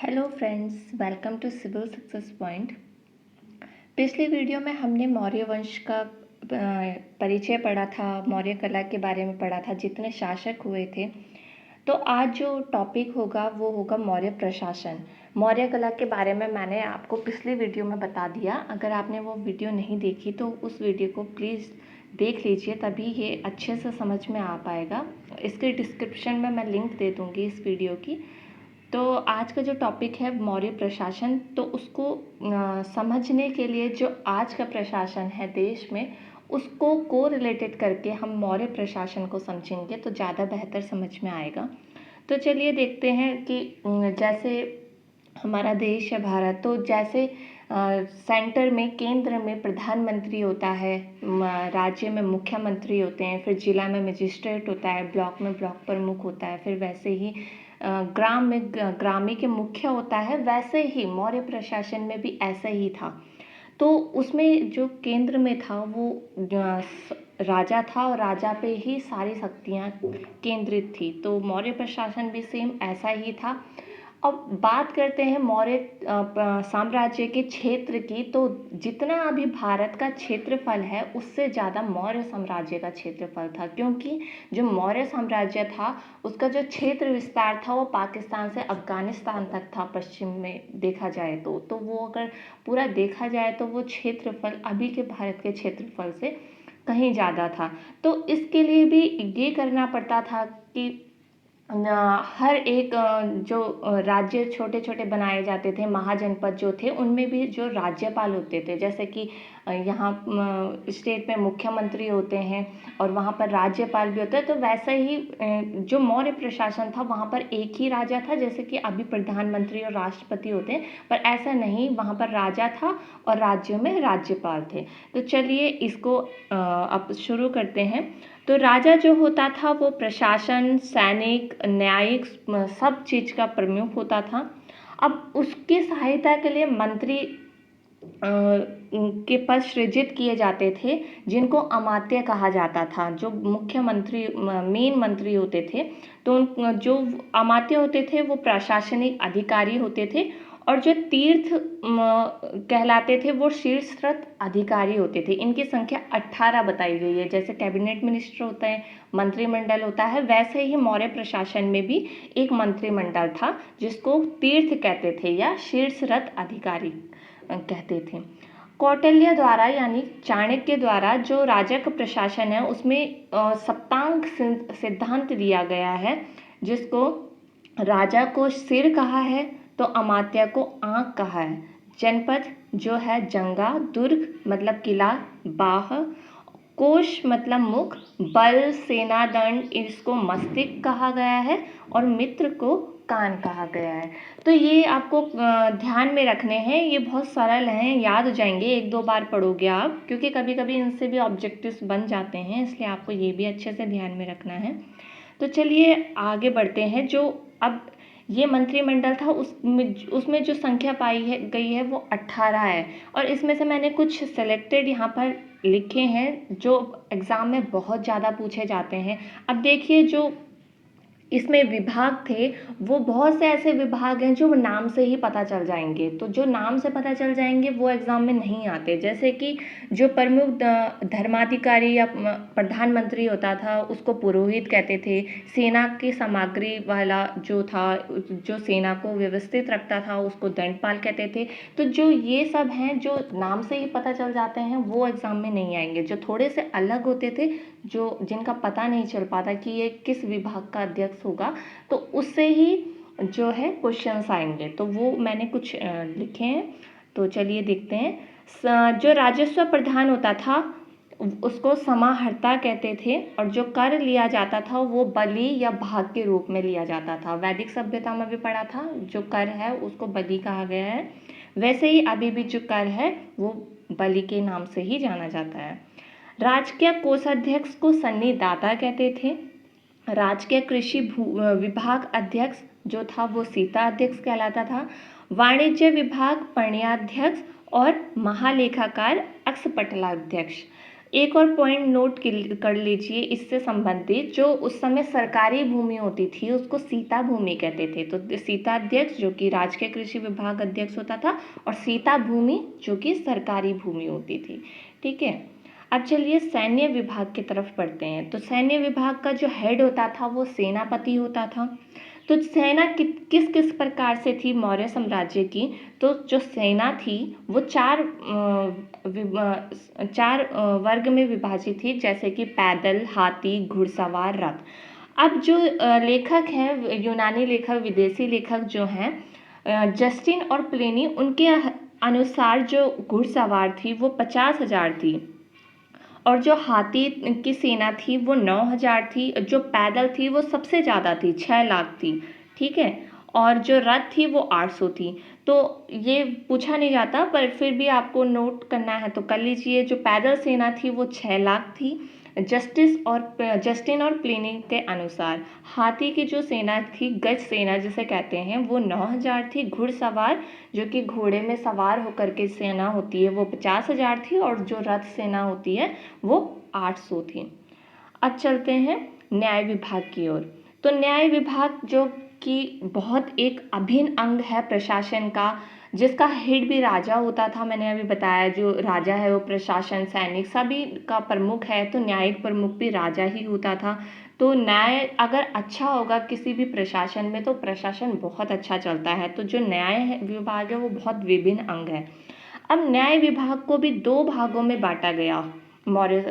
Hello friends, welcome to civil success point. पिछली video में हमने मौर्य वंश का परिचय पढ़ा था, मौर्य कला के बारे में पढ़ा था, जितने शासक हुए थे। तो आज जो टॉपिक होगा वो होगा मौर्य प्रशासन। मौर्य कला के बारे में मैंने आपको पिछली वीडियो में बता दिया। अगर आपने वो वीडियो नहीं देखी तो उस वीडियो को प्लीज़ देख लीजिए, तभी ये अच्छे से समझ में आ पाएगा। इसके डिस्क्रिप्शन में मैं लिंक दे दूँगी इस वीडियो की। तो आज का जो टॉपिक है मौर्य प्रशासन, तो उसको समझने के लिए जो आज का प्रशासन है देश में, उसको को रिलेटेड करके हम मौर्य प्रशासन को समझेंगे तो ज़्यादा बेहतर समझ में आएगा। तो चलिए देखते हैं कि जैसे हमारा देश है भारत, तो जैसे सेंटर में, केंद्र में प्रधानमंत्री होता है, राज्य में मुख्यमंत्री होते हैं, फिर जिला में मजिस्ट्रेट होता है, ब्लॉक में ब्लॉक प्रमुख होता है, फिर वैसे ही ग्राम में ग्रामी के मुख्य होता है। वैसे ही मौर्य प्रशासन में भी ऐसा ही था। तो उसमें जो केंद्र में था वो राजा था और राजा पे ही सारी शक्तियाँ केंद्रित थी। तो मौर्य प्रशासन भी सेम ऐसा ही था। अब बात करते हैं मौर्य साम्राज्य के क्षेत्र की। तो जितना अभी भारत का क्षेत्रफल है उससे ज़्यादा मौर्य साम्राज्य का क्षेत्रफल था, क्योंकि जो मौर्य साम्राज्य था उसका जो क्षेत्र विस्तार था वो पाकिस्तान से अफगानिस्तान तक था। पश्चिम में देखा जाए तो वो अगर पूरा देखा जाए तो वो क्षेत्रफल अभी के भारत के क्षेत्रफल से कहीं ज़्यादा था। तो इसके लिए भी ये करना पड़ता था कि हर एक जो राज्य छोटे छोटे बनाए जाते थे, महाजनपद जो थे उनमें भी जो राज्यपाल होते थे, जैसे कि यहाँ स्टेट में मुख्यमंत्री होते हैं और वहाँ पर राज्यपाल भी होते हैं। तो वैसे ही जो मौर्य प्रशासन था वहाँ पर एक ही राजा था, जैसे कि अभी प्रधानमंत्री और राष्ट्रपति होते हैं, पर ऐसा नहीं, वहाँ पर राजा था और राज्यों में राज्यपाल थे। तो चलिए इसको अब शुरू करते हैं। तो राजा जो होता था वो प्रशासन, सैनिक, न्यायिक, सब चीज़ का प्रमुख होता था। अब उसकी सहायता के लिए मंत्री के पद सृजित किए जाते थे, जिनको अमात्य कहा जाता था। जो मुख्यमंत्री, मेन मंत्री होते थे, तो जो अमात्य होते थे वो प्रशासनिक अधिकारी होते थे, और जो तीर्थ कहलाते थे वो शीर्षस्थ अधिकारी होते थे। इनकी संख्या 18 बताई गई है। जैसे कैबिनेट मिनिस्टर होता है, मंत्रिमंडल होता है, वैसे ही मौर्य प्रशासन में भी एक मंत्रिमंडल था जिसको तीर्थ कहते थे या शीर्षस्थ अधिकारी कहते थे। कौटिल्य द्वारा यानी चाणक्य द्वारा जो राजा का प्रशासन है उसमें सप्तांग सिद्धांत दिया गया है, जिसको राजा को सिर कहा है तो अमात्य को आंख कहा है। जनपद जो है जंगा, दुर्ग मतलब किला, बाह, कोश मतलब मुख, बल, सेना, दंड, इसको मस्तिष्क कहा गया है, और मित्र को कान कहा गया है। तो ये आपको ध्यान में रखने हैं, ये बहुत सरल हैं, याद हो जाएंगे, एक दो बार पढ़ोगे आप, क्योंकि कभी कभी इनसे भी ऑब्जेक्टिव्स बन जाते हैं, इसलिए आपको ये भी अच्छे से ध्यान में रखना है। तो चलिए आगे बढ़ते हैं। जो अब ये मंत्रिमंडल था उसमें जो संख्या गई है वो 18 है, और इसमें से मैंने कुछ सेलेक्टेड यहाँ पर लिखे हैं जो एग्ज़ाम में बहुत ज़्यादा पूछे जाते हैं। अब देखिए, जो इसमें विभाग थे वो बहुत से ऐसे विभाग हैं जो नाम से ही पता चल जाएंगे। तो जो नाम से पता चल जाएंगे वो एग्ज़ाम में नहीं आते। जैसे कि जो प्रमुख धर्माधिकारी या प्रधानमंत्री होता था उसको पुरोहित कहते थे। सेना की सामग्री वाला जो था, जो सेना को व्यवस्थित रखता था, उसको दंडपाल कहते थे। तो जो ये सब हैं जो नाम से ही पता चल जाते हैं वो एग्ज़ाम में नहीं आएंगे। जो थोड़े से अलग होते थे, जो जिनका पता नहीं चल पाता कि ये किस विभाग का अध्यक्ष होगा, तो उससे ही जो है क्वेश्चंस आएंगे। तो वो मैंने कुछ लिखे हैं, तो चलिए देखते हैं। जो राजस्व प्रधान होता था उसको समाहर्ता कहते थे, और जो कर लिया जाता था वो बलि या भाग के रूप में लिया जाता था। वैदिक सभ्यता में भी पढ़ा था, जो कर है उसको बलि कहा गया है। वैसे ही अभी भी जो कर है वो बलि के नाम से ही जाना जाता है। राजकीय कोषाध्यक्ष को सन्निदाता कहते थे। राजकीय कृषि विभाग अध्यक्ष जो था वो सीता अध्यक्ष कहलाता था। वाणिज्य विभाग पण्याध्यक्ष और महालेखाकार अक्षपटलाध्यक्ष। एक और पॉइंट नोट कर लीजिए इससे संबंधित, जो उस समय सरकारी भूमि होती थी उसको सीता भूमि कहते थे। तो सीता अध्यक्ष जो कि राजकीय कृषि विभाग अध्यक्ष होता था, और सीता भूमि जो कि सरकारी भूमि होती थी। ठीक है, अब चलिए सैन्य विभाग की तरफ बढ़ते हैं। तो सैन्य विभाग का जो हेड होता था वो सेनापति होता था। तो सेना किस किस प्रकार से थी मौर्य साम्राज्य की? तो जो सेना थी वो चार वर्ग में विभाजित थी, जैसे कि पैदल, हाथी, घुड़सवार, रथ। अब जो लेखक हैं, यूनानी लेखक, विदेशी लेखक जो हैं जस्टिन और प्लिनी, उनके अनुसार जो घुड़सवार थी वो 50,000 थी, और जो हाथी की सेना थी वो 9,000 थी, जो पैदल थी वो सबसे ज़्यादा थी, 6 लाख थी। ठीक है, और जो रथ थी वो 800 थी। तो ये पूछा नहीं जाता, पर फिर भी आपको नोट करना है तो कर लीजिए। जो पैदल सेना थी वो 6 लाख थी जस्टिन और प्लिनी के अनुसार। हाथी की जो सेना थी, गज सेना जिसे कहते हैं, वो 9,000 थी। घुड़सवार जो कि घोड़े में सवार होकर के सेना होती है वो 50,000 थी, और जो रथ सेना होती है वो 800 थी। अब चलते हैं न्याय विभाग की ओर। तो न्याय विभाग जो कि बहुत एक अभिन्न अंग है प्रशासन का, जिसका हेड भी राजा होता था। मैंने अभी बताया जो राजा है वो प्रशासन, सैनिक सभी का प्रमुख है, तो न्यायिक प्रमुख भी राजा ही होता था। तो न्याय अगर अच्छा होगा किसी भी प्रशासन में तो प्रशासन बहुत अच्छा चलता है। तो जो न्याय विभाग है वो बहुत विभिन्न अंग है। अब न्याय विभाग को भी 2 भागों में बांटा गया मौर्य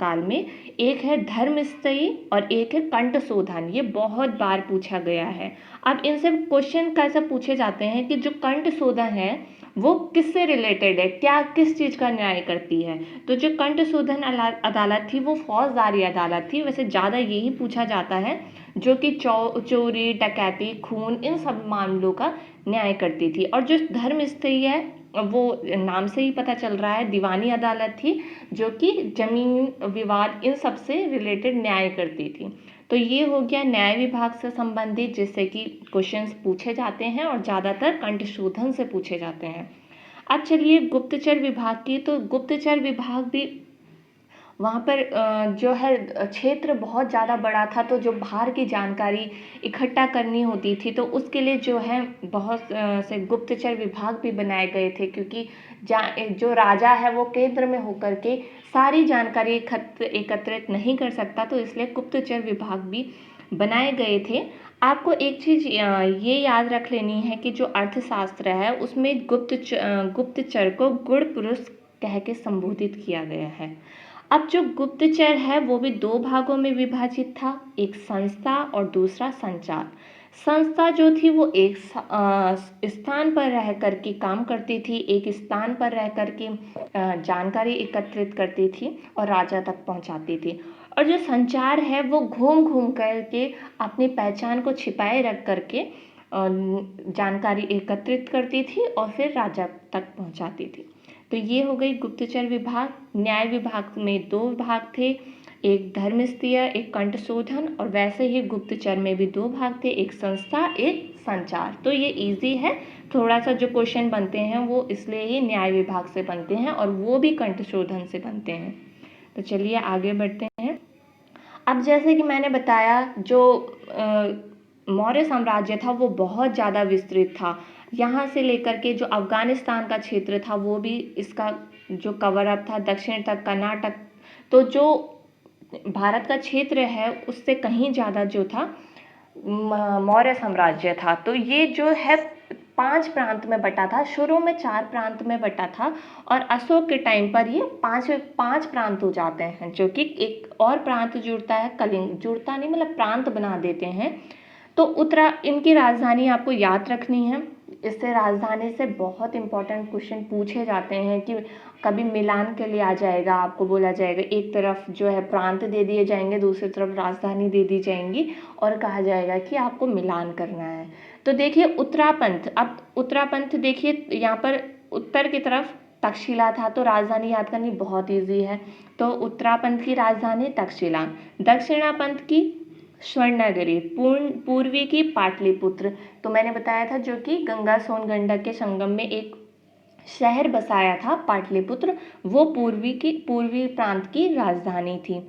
काल में। एक है धर्मस्थयी और एक है कंठ शोधन। ये बहुत बार पूछा गया है। अब इनसे क्वेश्चन कैसे पूछे जाते हैं कि जो कंठ शोधन है वो किससे रिलेटेड है, क्या किस चीज़ का न्याय करती है? तो जो कंठ शोधन अदालत थी वो फौजदारी अदालत थी। वैसे ज़्यादा यही पूछा जाता है, जो कि चोरी, डकैती, खून, इन सब मामलों का न्याय करती थी। और जो धर्मस्थयी है वो नाम से ही पता चल रहा है, दीवानी अदालत थी, जो कि जमीन विवाद इन सब से रिलेटेड न्याय करती थी। तो ये हो गया न्याय विभाग से संबंधित, जिससे कि क्वेश्चंस पूछे जाते हैं और ज़्यादातर कंठशोधन से पूछे जाते हैं। अब चलिए गुप्तचर विभाग की। तो गुप्तचर विभाग भी वहाँ पर जो है क्षेत्र बहुत ज़्यादा बड़ा था, तो जो बाहर की जानकारी इकट्ठा करनी होती थी तो उसके लिए जो है बहुत से गुप्तचर विभाग भी बनाए गए थे, क्योंकि जो राजा है वो केंद्र में होकर के सारी जानकारी एकत्रित नहीं कर सकता, तो इसलिए गुप्तचर विभाग भी बनाए गए थे। आपको एक चीज़ ये याद रख लेनी है कि जो अर्थशास्त्र है उसमें गुप्तचर को गुण पुरुष कह के संबोधित किया गया है। अब जो गुप्तचर है वो भी 2 भागों में विभाजित था, एक संस्था और दूसरा संचार। संस्था जो थी वो एक स्थान पर रह कर के काम करती थी, एक स्थान पर रह कर के जानकारी एकत्रित करती थी और राजा तक पहुंचाती थी। और जो संचार है वो घूम घूम कर के अपनी पहचान को छिपाए रख कर के जानकारी एकत्रित करती थी और फिर राजा तक पहुंचाती थी। तो ये हो गई गुप्तचर विभाग। न्याय विभाग में 2 भाग थे, एक धर्मस्थीय, एक कंठशोधन, और वैसे ही गुप्तचर में भी 2 भाग थे, एक संस्था, एक संचार। तो ये इजी है, थोड़ा सा जो क्वेश्चन बनते हैं वो इसलिए ही न्याय विभाग से बनते हैं और वो भी कंठशोधन से बनते हैं। तो चलिए आगे बढ़ते हैं। अब जैसे कि मैंने बताया जो मौर्य साम्राज्य था वो बहुत ज़्यादा विस्तृत था। यहाँ से लेकर के जो अफगानिस्तान का क्षेत्र था वो भी इसका जो कवर अप था, दक्षिण तक कर्नाटक। तो जो भारत का क्षेत्र है उससे कहीं ज़्यादा जो था मौर्य साम्राज्य था। तो ये जो है 5 प्रांत में बटा था। शुरू में 4 प्रांत में बटा था और अशोक के टाइम पर ये 5 प्रांत हो जाते हैं, जो कि एक और प्रांत जुड़ता है, कलिंग जुड़ता नहीं मतलब प्रांत बना देते हैं। तो इनकी राजधानी आपको याद रखनी है। इससे राजधानी से बहुत इंपॉर्टेंट क्वेश्चन पूछे जाते हैं कि कभी मिलान के लिए आ जाएगा, आपको बोला जाएगा एक तरफ जो है प्रांत दे दिए जाएंगे, दूसरी तरफ राजधानी दे दी जाएंगी और कहा जाएगा कि आपको मिलान करना है। तो देखिए उत्तरापंथ, अब उत्तरापंथ देखिए यहाँ पर उत्तर की तरफ तक्षशिला था, तो राजधानी याद करनी बहुत ईजी है। तो उत्तरापंथ की राजधानी तक्षशिला, दक्षिणापंथ की स्वर्णगिरी, पूर्वी की पाटलिपुत्र। तो मैंने बताया था जो कि गंगा सोन गंडक के संगम में एक शहर बसाया था पाटलिपुत्र, वो पूर्वी प्रांत की राजधानी थी।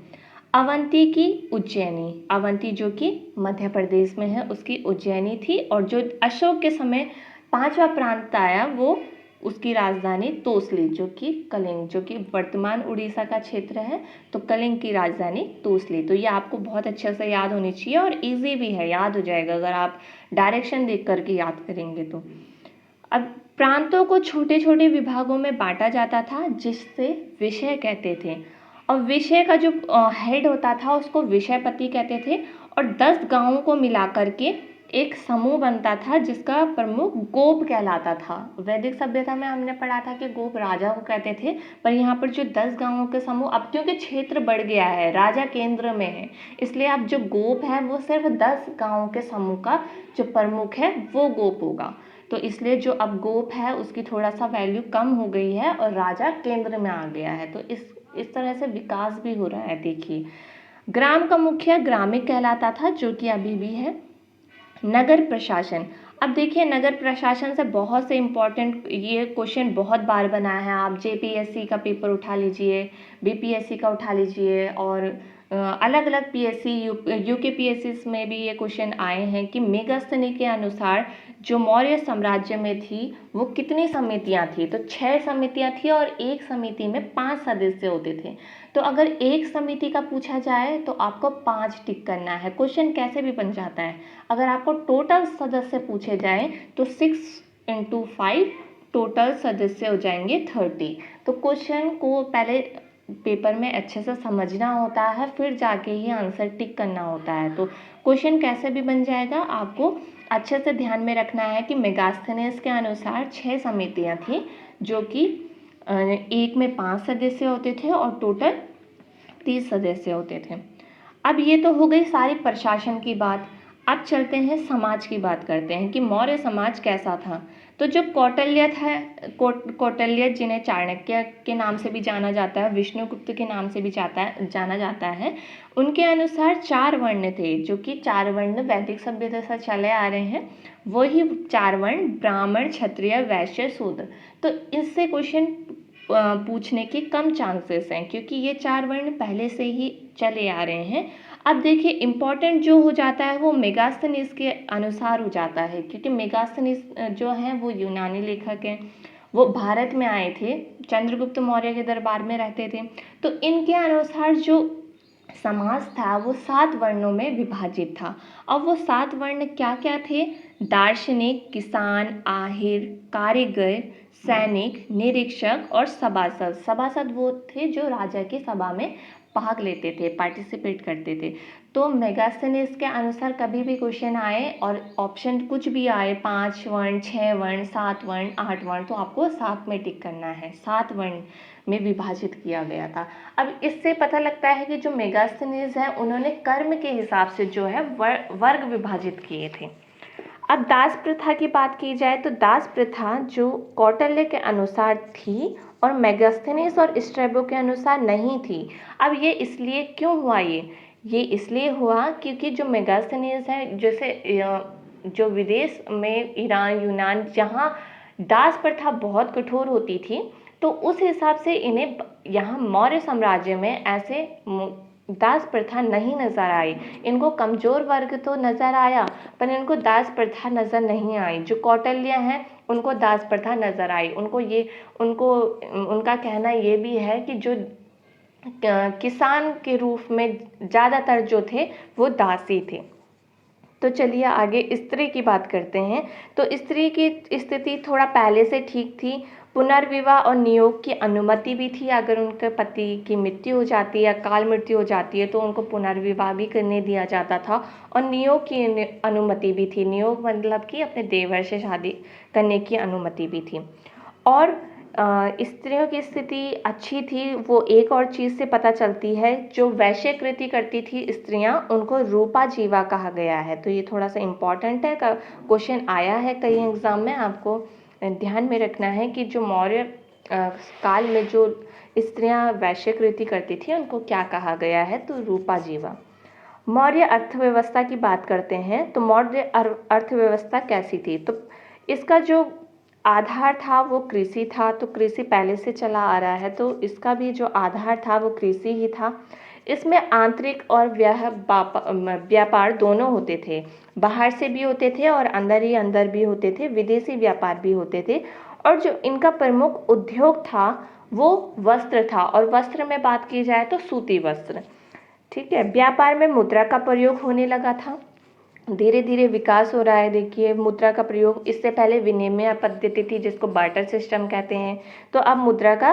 अवंती की उज्जैनी, अवंती जो कि मध्य प्रदेश में है, उसकी उज्जैनी थी। और जो अशोक के समय 5वां प्रांत आया वो उसकी राजधानी तोसली जो कि कलिंग, जो कि वर्तमान उड़ीसा का क्षेत्र है, तो कलिंग की राजधानी तोसली। तो ये आपको बहुत अच्छे से याद होनी चाहिए और इजी भी है, याद हो जाएगा अगर आप डायरेक्शन देख करके याद करेंगे तो। अब प्रांतों को छोटे छोटे विभागों में बांटा जाता था जिससे विषय कहते थे, और विषय का जो हेड होता था उसको विषयपति कहते थे। और 10 गांवों को मिलाकर के एक समूह बनता था जिसका प्रमुख गोप कहलाता था। वैदिक सभ्यता में हमने पढ़ा था कि गोप राजा को कहते थे, पर यहाँ पर जो 10 गांवों के समूह, अब क्योंकि क्षेत्र बढ़ गया है, राजा केंद्र में है, इसलिए अब जो गोप है वो सिर्फ 10 गांवों के समूह का जो प्रमुख है वो गोप होगा। तो इसलिए जो अब गोप है उसकी थोड़ा सा वैल्यू कम हो गई है और राजा केंद्र में आ गया है। तो इस तरह से विकास भी हो रहा है। देखिए, ग्राम का मुखिया ग्रामिक कहलाता था, जो कि अभी भी है। नगर प्रशासन, अब देखिए नगर प्रशासन से बहुत से इम्पोर्टेंट ये क्वेश्चन बहुत बार बना है। आप जेपीएससी का पेपर उठा लीजिए, बीपीएससी का उठा लीजिए, और अलग अलग पीएससी यूके पीएससी में भी ये क्वेश्चन आए हैं कि मेगास्थनी के अनुसार जो मौर्य साम्राज्य में थी वो कितनी समितियां थी। तो 6 समितियां थी और एक समिति में 5 सदस्य होते थे। तो अगर एक समिति का पूछा जाए तो आपको 5 टिक करना है। क्वेश्चन कैसे भी बन जाता है। अगर आपको टोटल सदस्य पूछे जाए तो 6 × 5 टोटल सदस्य हो जाएंगे 30। तो क्वेश्चन को पहले पेपर में अच्छे से समझना होता है, फिर जाके ही आंसर टिक करना होता है। तो क्वेश्चन कैसे भी बन जाएगा, आपको अच्छे से ध्यान में रखना है कि मेगास्थनीज के अनुसार 6 समितियां थी, जो कि एक में 5 सदस्य होते थे और टोटल 30 सदस्य होते थे। अब ये तो हो गई सारी प्रशासन की बात। अब चलते हैं समाज की बात करते हैं कि मौर्य समाज कैसा था। तो जो कौटिल्य था, कौटिल्य जिन्हें चाणक्य के नाम से भी जाना जाता है, विष्णुगुप्त के नाम से भी जाना जाता है, उनके अनुसार 4 वर्ण थे, जो कि 4 वर्ण वैदिक सभ्यता से चले आ रहे हैं। वही 4 वर्ण ब्राह्मण, क्षत्रिय, वैश्य, शूद्र। तो इससे क्वेश्चन पूछने के कम चांसेस हैं क्योंकि ये 4 वर्ण पहले से ही चले आ रहे हैं। अब देखिए इम्पॉर्टेंट जो हो जाता है वो मेगास्थनीज के अनुसार हो जाता है, क्योंकि मेगास्थनीज जो हैं वो यूनानी लेखक हैं, वो भारत में आए थे, चंद्रगुप्त मौर्य के दरबार में रहते थे। तो इनके अनुसार जो समाज था वो 7 वर्णों में विभाजित था। अब वो 7 वर्ण क्या क्या थे? दार्शनिक, किसान, आहिर, कारीगर, सैनिक, निरीक्षक और सभासद। सभासद वो थे जो राजा की सभा में भाग लेते थे, पार्टिसिपेट करते थे। तो मेगास्थनीज के अनुसार कभी भी क्वेश्चन आए और ऑप्शन कुछ भी आए, 5 वर्ण, 6 वर्ण, 7 वर्ण, 8 वर्ण, तो आपको 7 में टिक करना है। 7 वर्ण में विभाजित किया गया था। अब इससे पता लगता है कि जो मेगास्थनीज हैं उन्होंने कर्म के हिसाब से जो है वर्ग विभाजित किए थे। अब दास प्रथा की बात की जाए तो दास प्रथा जो कौटिल्य के अनुसार थी और मेगास्थनीज और स्ट्रैबो के अनुसार नहीं थी। अब ये इसलिए क्यों हुआ? ये इसलिए हुआ क्योंकि जो मेगास्थनीज है, जैसे जो विदेश में ईरान, यूनान, जहाँ दास प्रथा बहुत कठोर होती थी, तो उस हिसाब से इन्हें यहाँ मौर्य साम्राज्य में ऐसे दास प्रथा नहीं नज़र आई। इनको कमज़ोर वर्ग तो नज़र आया पर इनको दास प्रथा नज़र नहीं आई। जो कौटिल्य हैं उनको दास प्रथा नज़र आई। उनका कहना ये भी है कि जो किसान के रूप में ज़्यादातर जो थे वो दासी थे। तो चलिए आगे स्त्री की बात करते हैं। तो स्त्री की स्थिति थोड़ा पहले से ठीक थी। पुनर्विवाह और नियोग की अनुमति भी थी। अगर उनके पति की मृत्यु हो जाती है या काल मृत्यु हो जाती है तो उनको पुनर्विवाह भी करने दिया जाता था, और नियोग की अनुमति भी थी। नियोग मतलब कि अपने देवर से शादी करने की अनुमति भी थी। और स्त्रियों की स्थिति अच्छी थी। वो एक और चीज़ से पता चलती है, जो वैश्यकृति करती थी स्त्रियां उनको रूपा जीवा कहा गया है। तो ये थोड़ा सा इम्पॉर्टेंट है, क्वेश्चन आया है कई एग्जाम में। आपको ध्यान में रखना है कि जो मौर्य काल में जो स्त्रियां वैश्यकृति करती थी उनको क्या कहा गया है? तो रूपा जीवा। मौर्य अर्थव्यवस्था की बात करते हैं। तो मौर्य अर्थव्यवस्था कैसी थी? तो इसका जो आधार था वो कृषि था, तो कृषि पहले से चला आ रहा है, तो इसका भी जो आधार था वो कृषि ही था। इसमें आंतरिक और व्यापार दोनों होते थे, बाहर से भी होते थे और अंदर ही अंदर भी होते थे, विदेशी व्यापार भी होते थे। और जो इनका प्रमुख उद्योग था वो वस्त्र था, और वस्त्र में बात की जाए तो सूती वस्त्र। ठीक है, व्यापार में मुद्रा का प्रयोग होने लगा था, धीरे धीरे विकास हो रहा है। देखिए मुद्रा का प्रयोग, इससे पहले विनिमय पद्धति थी जिसको बार्टर सिस्टम कहते हैं, तो अब मुद्रा का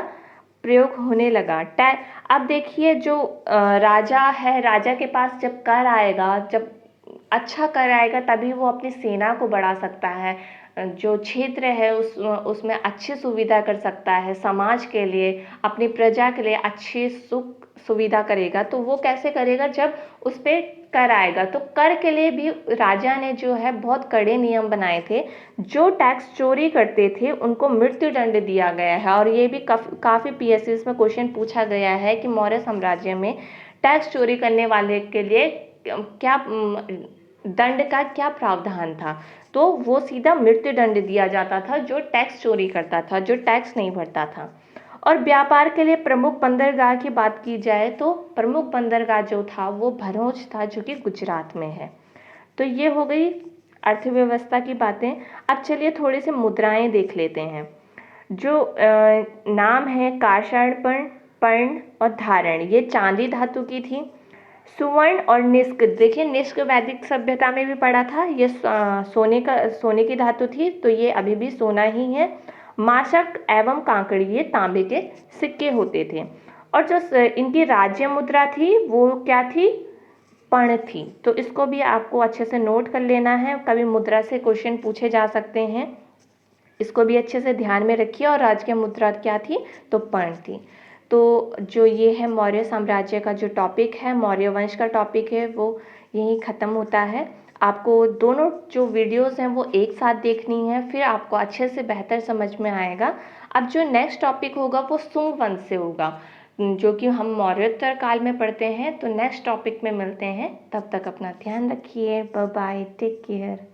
प्रयोग होने लगा। अब देखिए जो राजा है, राजा के पास जब कर आएगा, जब अच्छा कर आएगा तभी वो अपनी सेना को बढ़ा सकता है, जो क्षेत्र है उसमें अच्छी सुविधा कर सकता है, समाज के लिए, अपनी प्रजा के लिए अच्छी सुख सुविधा करेगा। तो वो कैसे करेगा, जब उस पर कर आएगा। तो कर के लिए भी राजा ने जो है बहुत कड़े नियम बनाए थे। जो टैक्स चोरी करते थे उनको मृत्यु दंड दिया गया है, और ये भी काफ़ी पीएससीज में क्वेश्चन पूछा गया है कि मौर्य साम्राज्य में टैक्स चोरी करने वाले के लिए क्या दंड का क्या प्रावधान था। तो वो सीधा मृत्यु दंड दिया जाता था जो टैक्स चोरी करता था, जो टैक्स नहीं भरता था। और व्यापार के लिए प्रमुख बंदरगाह की बात की जाए तो प्रमुख बंदरगाह जो था वो भरूच था, जो कि गुजरात में है। तो ये हो गई अर्थव्यवस्था की बातें। अब चलिए थोड़ी सी मुद्राएं देख लेते हैं। जो नाम है काषाण, पर्ण और धारण, ये चांदी धातु की थी। सुवर्ण और निष्क, देखिए निष्क वैदिक सभ्यता में भी पड़ा था, ये सोने की धातु थी, तो ये अभी भी सोना ही है। माशक एवं कांकड़ी, ये तांबे के सिक्के होते थे। और जो इनकी राज्य मुद्रा थी वो क्या थी, पर्ण थी। तो इसको भी आपको अच्छे से नोट कर लेना है, कभी मुद्रा से क्वेश्चन पूछे जा सकते हैं, इसको भी अच्छे से ध्यान में रखिए। और राज्य मुद्रा क्या थी, तो पर्ण थी। तो जो ये है मौर्य साम्राज्य का जो टॉपिक है, मौर्य वंश का टॉपिक है, वो यहीं ख़त्म होता है। आपको दोनों जो वीडियोस हैं वो एक साथ देखनी है, फिर आपको अच्छे से बेहतर समझ में आएगा। अब जो नेक्स्ट टॉपिक होगा वो सुंग वंश से होगा, जो कि हम मौर्योत्तर काल में पढ़ते हैं। तो नेक्स्ट टॉपिक में मिलते हैं, तब तक अपना ध्यान रखिए। Bye bye, take care.